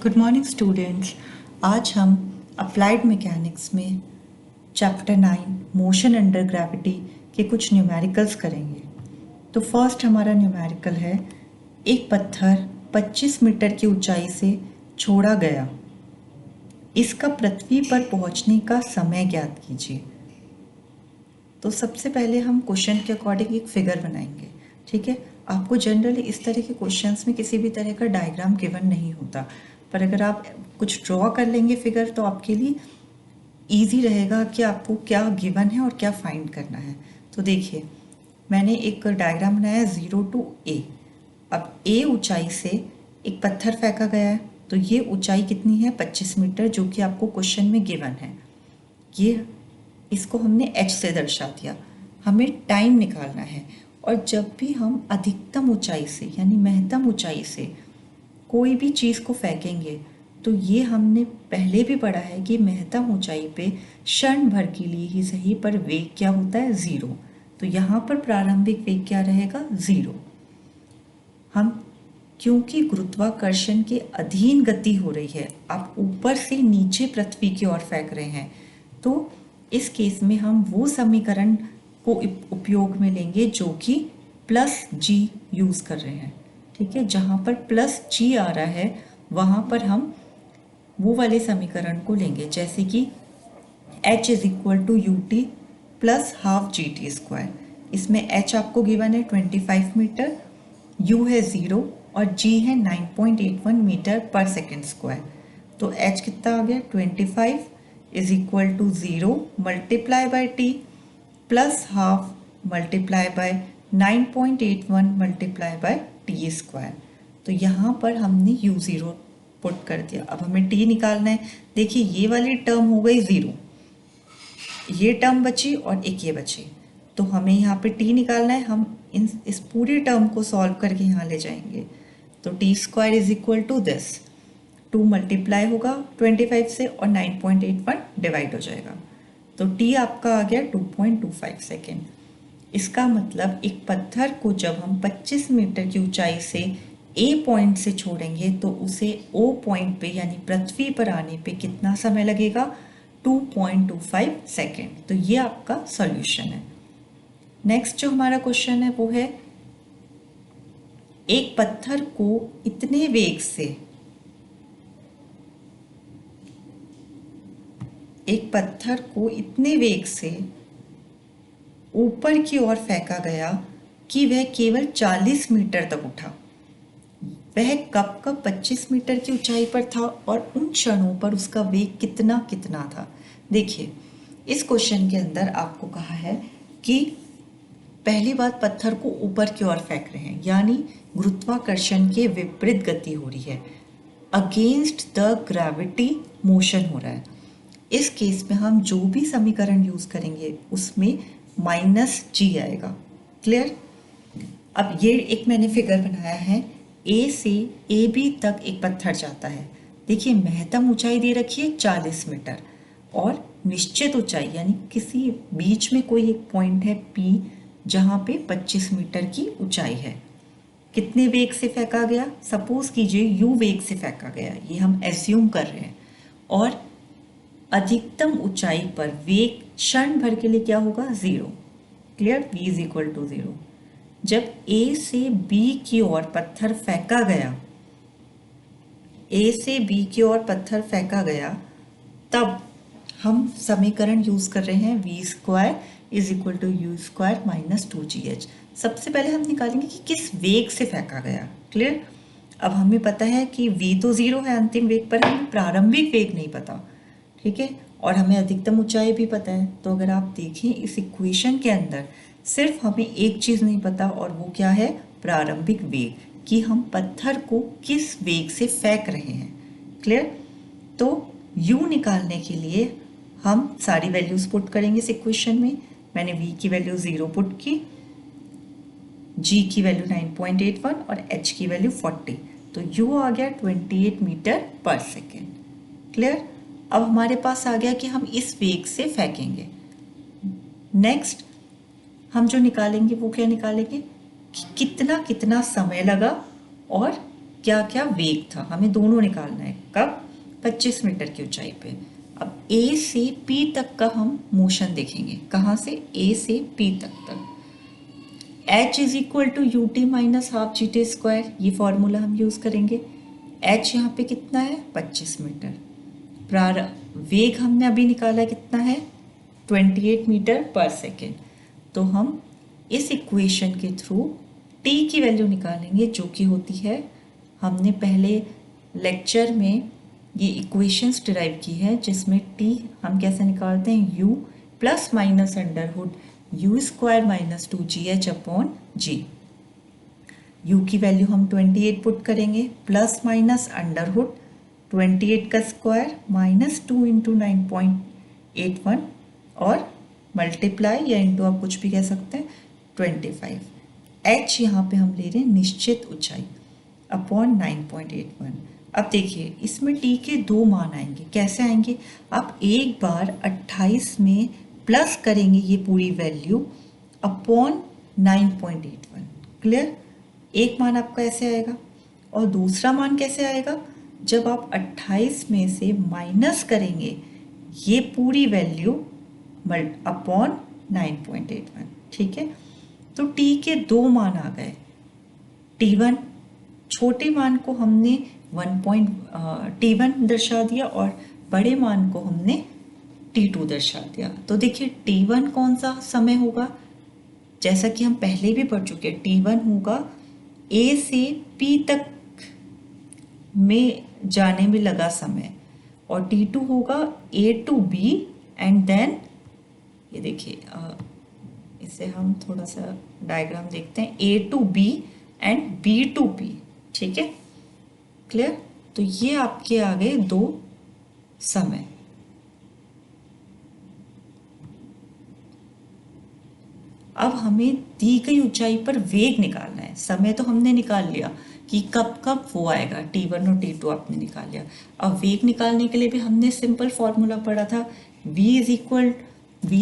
Good morning students. आज हम applied mechanics में चैप्टर 9 मोशन अंडर ग्रेविटी के कुछ न्यूमेरिकल्स करेंगे। तो फर्स्ट हमारा न्यूमेरिकल है, एक पत्थर 25 मीटर की ऊंचाई से छोड़ा गया, इसका पृथ्वी पर पहुंचने का समय ज्ञात कीजिए। तो सबसे पहले हम क्वेश्चन के अकॉर्डिंग एक फिगर बनाएंगे। ठीक है, आपको जनरली इस तरह के क्वेश्चंस में किसी भी तरह का डायग्राम गिवन नहीं होता, पर अगर आप कुछ ड्रॉ कर लेंगे फिगर तो आपके लिए इजी रहेगा कि आपको क्या गिवन है और क्या फाइंड करना है। तो देखिए, मैंने एक डायग्राम बनाया 0 to A। अब A ऊंचाई से एक पत्थर फेंका गया है, तो ये ऊंचाई कितनी है? 25 मीटर, जो कि आपको क्वेश्चन में गिवन है। ये इसको हमने h से दर्शा दिया। हमें टाइम निकालना है, और जब भी हम अधिकतम ऊंचाई से यानी महत्तम ऊंचाई से कोई भी चीज़ को फेंकेंगे, तो ये हमने पहले भी पढ़ा है कि महत्तम ऊंचाई पे क्षण भर के लिए ही सही पर वेग क्या होता है? 0। तो यहाँ पर प्रारंभिक वेग क्या रहेगा? 0। हम क्योंकि गुरुत्वाकर्षण के अधीन गति हो रही है, आप ऊपर से नीचे पृथ्वी की ओर फेंक रहे हैं, तो इस केस में हम वो समीकरण को उपयोग में लेंगे जो कि प्लस जी यूज़ कर रहे हैं। ठीक है, जहाँ पर प्लस जी आ रहा है वहाँ पर हम वो वाले समीकरण को लेंगे, जैसे कि h is equal to u t plus half g t square. इसमें h आपको गिवन है 25 मीटर, u है 0 और g है 9.81 मीटर पर सेकेंड स्क्वायर। तो h कितना आ गया? 25 is equal to 0 multiply by t plus half multiply by 9.81 multiply by t square. तो यहाँ पर हमने u0 पुट कर दिया। अब हमें t निकालना है। देखिए, ये वाली टर्म हो गई 0, ये टर्म बची और एक ये बची, तो हमें यहाँ पे t निकालना है। हम इस पूरी टर्म को सॉल्व करके यहाँ ले जाएंगे, तो t square is equal to this, 2 multiply होगा 25 से और 9.81 डिवाइड हो जाएगा, तो t आपका आ गया 2.25 सेकेंड। इसका मतलब एक पत्थर को जब हम 25 मीटर की ऊंचाई से A पॉइंट से छोड़ेंगे तो उसे O पॉइंट पे यानी पृथ्वी पर आने पे कितना समय लगेगा? 2.25 सेकेंड। तो ये आपका सॉल्यूशन है। नेक्स्ट जो हमारा क्वेश्चन है वो है, एक पत्थर को इतने वेग से ऊपर की ओर फेंका गया कि वह केवल 40 मीटर तक उठा। वह कब 25 मीटर की ऊंचाई पर था और उन क्षणों पर उसका वेग कितना था। देखिए, इस क्वेश्चन के अंदर आपको कहा है कि पहली बात, पत्थर को ऊपर की ओर फेंक रहे हैं, यानी गुरुत्वाकर्षण के विपरीत गति हो रही है, अगेंस्ट द ग्रेविटी मोशन हो रहा है। इस केस में हम जो भी समीकरण यूज करेंगे उसमें माइनस जी आएगा। क्लियर? अब ये एक मैंने फिगर बनाया है, ए से ए बी तक एक पत्थर जाता है। देखिए, महत्तम ऊंचाई दे रखी है 40 मीटर और निश्चित ऊंचाई यानी किसी बीच में कोई एक पॉइंट है P जहाँ पे 25 मीटर की ऊंचाई है। कितने वेग से फेंका गया? सपोज कीजिए u वेग से फेंका गया, ये हम एज्यूम कर रहे हैं, और अधिकतम ऊंचाई पर वेग क्षण भर के लिए क्या होगा? 0। Clear? v is equal to 0। जब A से B की ओर पत्थर फेंका गया, तब हम समीकरण यूज कर रहे हैं v square is equal to u square minus 2gh। सबसे पहले हम निकालेंगे कि किस वेग से फेंका गया। क्लियर? अब हमें पता है कि v तो 0 है अंतिम वेग पर, हमें प्रारंभिक वेग नहीं पता। ठीक है, और हमें अधिकतम ऊंचाई भी पता है। तो अगर आप देखें इस इक्वेशन के अंदर सिर्फ हमें एक चीज़ नहीं पता, और वो क्या है? प्रारंभिक वेग, कि हम पत्थर को किस वेग से फेंक रहे हैं। क्लियर? तो u निकालने के लिए हम सारी वैल्यूज पुट करेंगे इस इक्वेशन में। मैंने v की वैल्यू 0 पुट की, g की वैल्यू 9.81 और h की वैल्यू 40, तो u आ गया 28 मीटर पर सेकेंड। क्लियर? अब हमारे पास आ गया कि हम इस वेग से फेंकेंगे। नेक्स्ट हम जो निकालेंगे वो क्या निकालेंगे कि कितना समय लगा और क्या क्या वेग था, हमें दोनों निकालना है। कब? 25 मीटर की ऊंचाई पे। अब ए से पी तक का हम मोशन देखेंगे। कहाँ से? ए से पी तक h is equal to u t minus half g t square, ये फॉर्मूला हम यूज करेंगे। h यहाँ पे कितना है? 25 मीटर। वेग हमने अभी निकाला कितना है? 28 मीटर पर सेकेंड। तो हम इस इक्वेशन के थ्रू t की वैल्यू निकालेंगे, जो कि होती है, हमने पहले लेक्चर में ये इक्वेशंस डिराइव की है, जिसमें t हम कैसे निकालते हैं? u plus minus under root u square minus 2gh upon g. u की वैल्यू हम 28 पुट करेंगे, प्लस माइनस अंडर हुड 28 का स्क्वायर माइनस 2 इंटू 9.81 और मल्टीप्लाई या इंटू आप कुछ भी कह सकते हैं 25। h यहाँ पे हम ले रहे हैं निश्चित ऊंचाई अपॉन 9.81। अब देखिए इसमें t के दो मान आएंगे। कैसे आएंगे? आप एक बार 28 में प्लस करेंगे ये पूरी वैल्यू अपॉन 9.81। क्लियर? एक मान आपका ऐसे आएगा और दूसरा मान कैसे आएगा? जब आप 28 में से माइनस करेंगे ये पूरी वैल्यू अपॉन 9.81। ठीक है, तो t के दो मान आ गए। t1 छोटे मान को हमने t1 दर्शा दिया और बड़े मान को हमने t2 दर्शा दिया। तो देखिए t1 कौन सा समय होगा? जैसा कि हम पहले भी पढ़ चुके हैं, t1 होगा a से p तक में जाने में लगा समय, और t2 होगा a to b and then, ये देखिए इसे हम थोड़ा सा डायग्राम देखते हैं, a to b and b to p। ठीक है, क्लियर? तो ये आपके आ गए दो समय। अब हमें दी गई ऊंचाई पर वेग निकालना है। समय तो हमने निकाल लिया कि कब कब वो आएगा, t1 और t2 आपने निकाल लिया। अब वेग निकालने के लिए भी हमने सिंपल फॉर्मूला पढ़ा था, v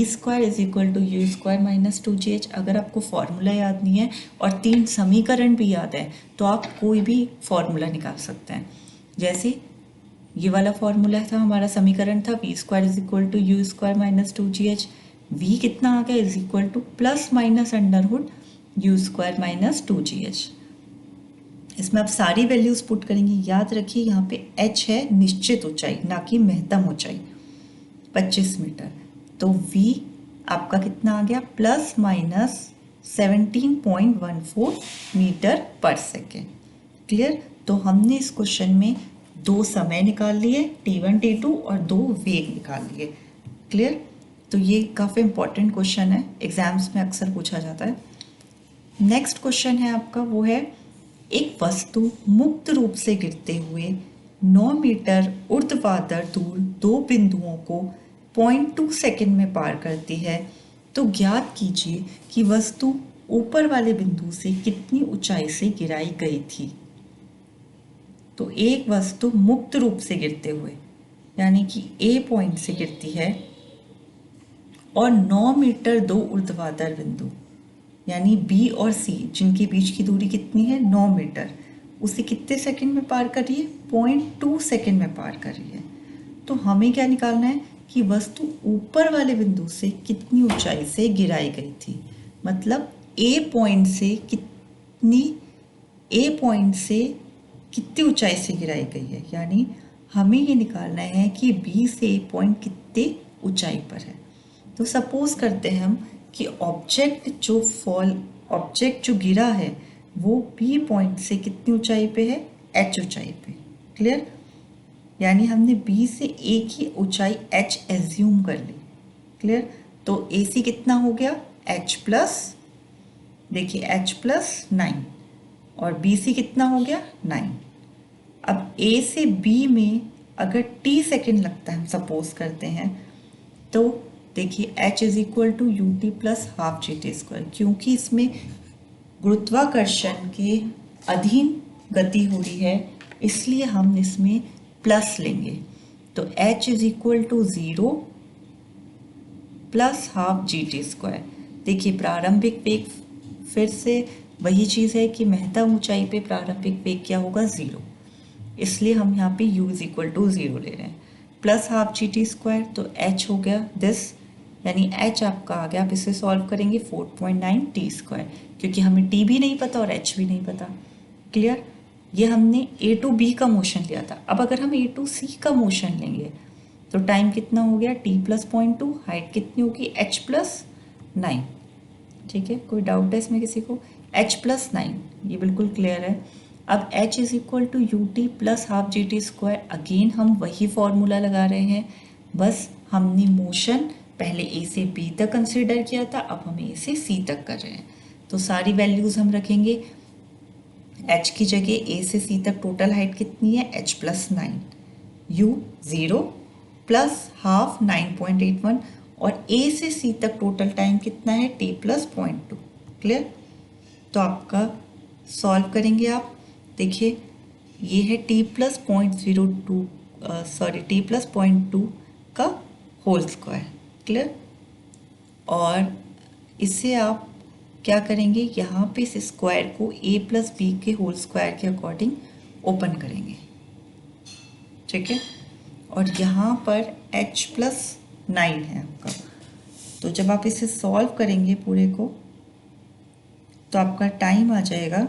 square is equal to u square minus 2gh। अगर आपको फॉर्मूला याद नहीं है और तीन समीकरण भी याद है तो आप कोई भी फॉर्मूला निकाल सकते हैं। जैसे ये वाला फॉर्मूला था, हमारा समीकरण था v square is equal to u square minus 2gh। v कितना आ गया? Is equal to plus minus under root u square minus 2gh। इसमें आप सारी वैल्यूज पुट करेंगे। याद रखिए यहाँ पे h है निश्चित ऊंचाई, ना कि महत्तम ऊंचाई, 25 मीटर। तो v आपका कितना आ गया? प्लस माइनस 17.14 मीटर पर सेकेंड। क्लियर? तो हमने इस क्वेश्चन में दो समय निकाल लिए, t1 t2, और दो वेग निकाल लिए। क्लियर? तो ये काफ़ी इंपॉर्टेंट क्वेश्चन है, एग्जाम्स में अक्सर पूछा जाता है। नेक्स्ट क्वेश्चन है आपका, वो है एक वस्तु मुक्त रूप से गिरते हुए 9 मीटर ऊर्ध्वाधर दूर दो बिंदुओं को 0.2 सेकेंड में पार करती है, तो ज्ञात कीजिए कि वस्तु ऊपर वाले बिंदु से कितनी ऊंचाई से गिराई गई थी। तो एक वस्तु मुक्त रूप से गिरते हुए, यानी कि ए पॉइंट से गिरती है, और 9 मीटर दो ऊर्ध्वाधर बिंदु यानी बी और सी, जिनके बीच की दूरी कितनी है? 9 मीटर, उसे कितने सेकंड में पार कर रही है? 0.2 सेकंड में पार कर रही है। तो हमें क्या निकालना है कि वस्तु ऊपर वाले बिंदु से कितनी ऊंचाई से गिराई गई थी। मतलब ए पॉइंट से कितनी ऊंचाई से गिराई गई है, यानी हमें ये निकालना है कि बी से ए पॉइंट कितनी ऊंचाई पर है। तो सपोज करते हैं हम कि ऑब्जेक्ट जो गिरा है वो बी पॉइंट से कितनी ऊंचाई पे है? एच ऊंचाई पे। क्लियर? यानी हमने बी से ए की ऊंचाई एच एज्यूम कर ली। क्लियर? तो ए सी कितना हो गया? एच प्लस, देखिए एच प्लस 9, और बी सी कितना हो गया? 9। अब ए से बी में अगर टी सेकेंड लगता है, हम सपोज करते हैं, तो देखिए h is equal to u t plus half g t square, क्योंकि इसमें गुरुत्वाकर्षण के अधीन गति हो रही है, इसलिए हम इसमें प्लस लेंगे। तो h is equal to 0 plus half g t square. देखिए प्रारंभिक वेग फिर से वही चीज़ है कि महत्तम ऊंचाई पे प्रारंभिक वेग क्या होगा, 0, इसलिए हम यहाँ पे u इज इक्वल टू 0 ले रहे हैं। Plus half g t square, तो h हो गया दिस, यानी h आपका आ गया। आप इसे सॉल्व करेंगे 4.9 टी स्क्वायर, क्योंकि हमें t भी नहीं पता और h भी नहीं पता। क्लियर? ये हमने a टू b का मोशन लिया था। अब अगर हम a टू c का मोशन लेंगे तो टाइम कितना हो गया, t प्लस 0.2, हाइट कितनी होगी, h प्लस 9। ठीक है, कोई डाउट है इसमें किसी को? h प्लस 9, ये बिल्कुल क्लियर है। अब h is equal to u t plus half g t square, again हम वही फॉर्मूला लगा रहे हैं, बस हमने मोशन पहले a से b तक कंसिडर किया था, अब हम a से c तक कर रहे हैं। तो सारी वैल्यूज़ हम रखेंगे, h की जगह a से c तक टोटल हाइट कितनी है, h plus 9, u 0 plus half 9.81, और a से c तक टोटल टाइम कितना है, t प्लस 0.2। क्लियर? तो आपका सॉल्व करेंगे आप, देखिए ये है t plus 0.02, sorry t plus 0.2 का होल स्क्वायर। क्लियर? और इससे आप क्या करेंगे, यहाँ पे इस स्क्वायर को a प्लस बी के होल स्क्वायर के अकॉर्डिंग ओपन करेंगे। ठीक है, और यहाँ पर h प्लस 9 है आपका, तो जब आप इसे सॉल्व करेंगे पूरे को तो आपका टाइम आ जाएगा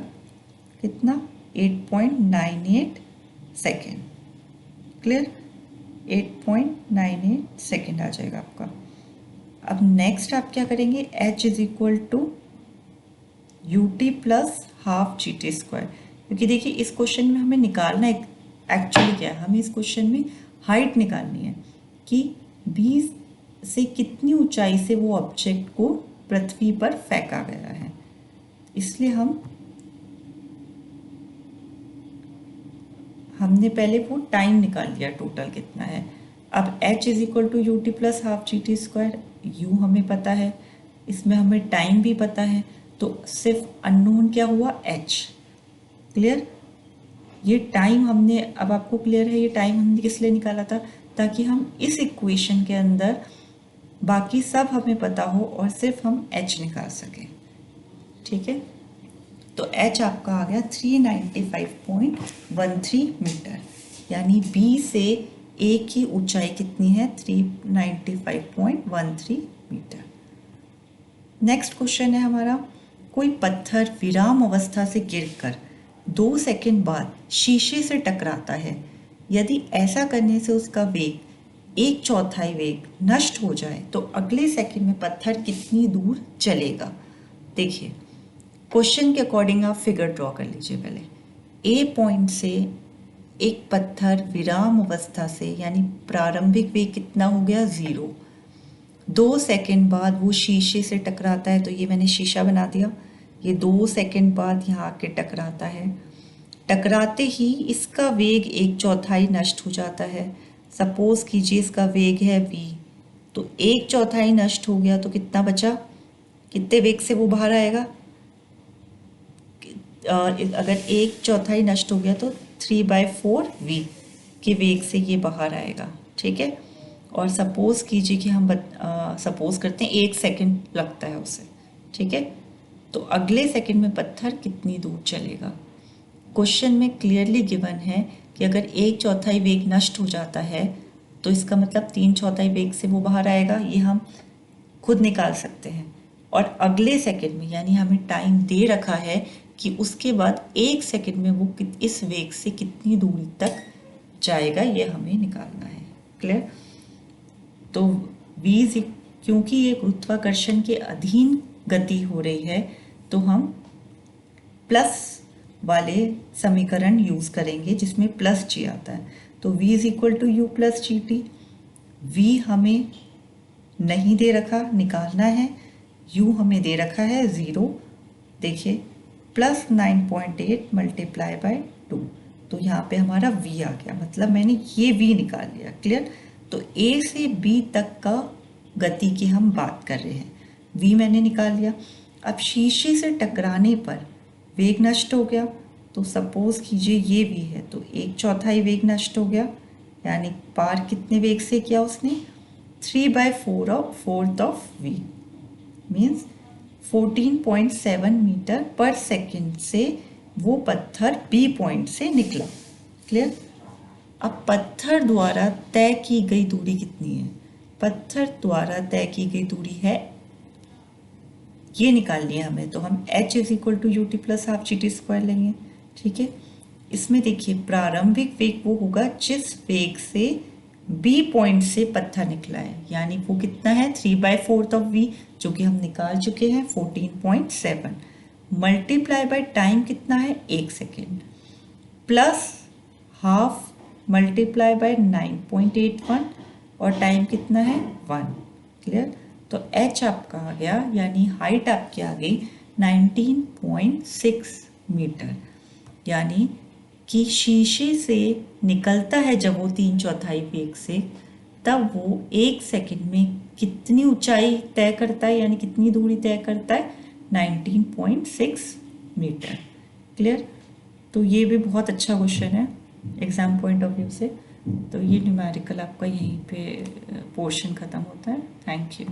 कितना, 8.98 सेकेंड। क्लियर? 8.98 सेकेंड आ जाएगा आपका। अब नेक्स्ट आप क्या करेंगे, h is equal to u t plus half g t square, क्योंकि देखिए इस क्वेश्चन में हमें निकालना है एक्चुअली क्या है, हमें इस क्वेश्चन में हाइट निकालनी है कि b से कितनी ऊंचाई से वो ऑब्जेक्ट को पृथ्वी पर फेंका गया है, इसलिए हमने पहले वो टाइम निकाल लिया टोटल कितना है। अब h is equal to u t plus half g t square, u हमें पता है, इसमें हमें टाइम भी पता है, तो सिर्फ अननोन क्या हुआ, h। क्लियर? ये टाइम हमने, अब आपको क्लियर है ये टाइम हमने किस लिए निकाला था, ताकि हम इस इक्वेशन के अंदर बाकी सब हमें पता हो और सिर्फ हम h निकाल सकें। ठीक है, तो h आपका आ गया 395.13 मीटर, यानी b से a की ऊंचाई कितनी है, 395.13 मीटर। नेक्स्ट क्वेश्चन है हमारा, कोई पत्थर विराम अवस्था से गिरकर 2 सेकंड बाद शीशे से टकराता है, यदि ऐसा करने से उसका वेग 1/4 वेग नष्ट हो जाए तो अगले सेकंड में पत्थर कितनी दूर चलेगा। देखिए क्वेश्चन के अकॉर्डिंग आप फिगर ड्रॉ कर लीजिए। पहले ए पॉइंट से एक पत्थर विराम अवस्था से, यानी प्रारंभिक वेग कितना हो गया, 0, 2 सेकंड बाद वो शीशे से टकराता है, तो ये मैंने शीशा बना दिया, ये 2 सेकंड बाद यहाँ आके टकराता है, टकराते ही इसका वेग 1/4 नष्ट हो जाता है। सपोज कीजिए इसका वेग है v, तो 1/4 नष्ट हो गया, तो कितना बचा, कितने वेग से वो बाहर आएगा, अगर 1/4 नष्ट हो गया तो 3/4 v के वेग से ये बाहर आएगा। ठीक है, और सपोज कीजिए कि हम सपोज करते हैं 1 सेकंड लगता है उसे। ठीक है, तो अगले सेकंड में पत्थर कितनी दूर चलेगा। क्वेश्चन में क्लियरली गिवन है कि अगर 1/4 वेग नष्ट हो जाता है तो इसका मतलब 3/4 वेग से वो बाहर आएगा, ये हम खुद निकाल सकते हैं। और अगले सेकंड में, यानी हमें टाइम दे रखा है कि उसके बाद 1 सेकंड में वो इस वेग से कितनी दूरी तक जाएगा, ये हमें निकालना है। क्लियर? तो v, क्योंकि ये गुरुत्वाकर्षण के अधीन गति हो रही है, तो हम प्लस वाले समीकरण यूज करेंगे जिसमें प्लस जी आता है। तो v is equal to u plus g t, v हमें नहीं दे रखा, निकालना है, u हमें दे रखा है 0, देखिए प्लस 9.8 मल्टीप्लाई बाय 2, तो यहाँ पे हमारा v आ गया, मतलब मैंने ये v निकाल लिया। क्लियर? तो a से b तक का गति की हम बात कर रहे हैं, v मैंने निकाल लिया। अब शीशे से टकराने पर वेग नष्ट हो गया, तो सपोज कीजिए ये v है, तो 1/4 वेग नष्ट हो गया, यानी पार कितने वेग से किया उसने, 3/4 ऑफ v मीन्स 14.7 मीटर पर सेकंड से वो पत्थर बी पॉइंट से निकला। क्लियर। अब पत्थर द्वारा तय की गई दूरी कितनी है? पत्थर द्वारा तय की गई दूरी है, ये निकालनी है हमें, तो हम h is equal to u t plus half g t square लेंगे। ठीक है। इसमें देखिए प्रारंभिक वेग वो होगा जिस वेग से बी पॉइंट से पत्थर निकला है, यानी वो कितना है 3/4 ऑफ वी, जो कि हम निकाल चुके हैं 14.7, मल्टीप्लाई बाय टाइम कितना है 1 second, plus half multiply by 9.81 और टाइम कितना है 1। क्लियर। तो h आपका आ गया, यानी हाइट आपकी आ गई 19.6 मीटर, यानी कि शीशे से निकलता है जब वो 3/4 वेग से, तब वो 1 सेकंड में कितनी ऊंचाई तय करता है, यानी कितनी दूरी तय करता है 19.6 मीटर। क्लियर। तो ये भी बहुत अच्छा क्वेश्चन है एग्जाम पॉइंट ऑफ व्यू से। तो ये न्यूमेरिकल आपका यहीं पे पोर्शन ख़त्म होता है। Thank you.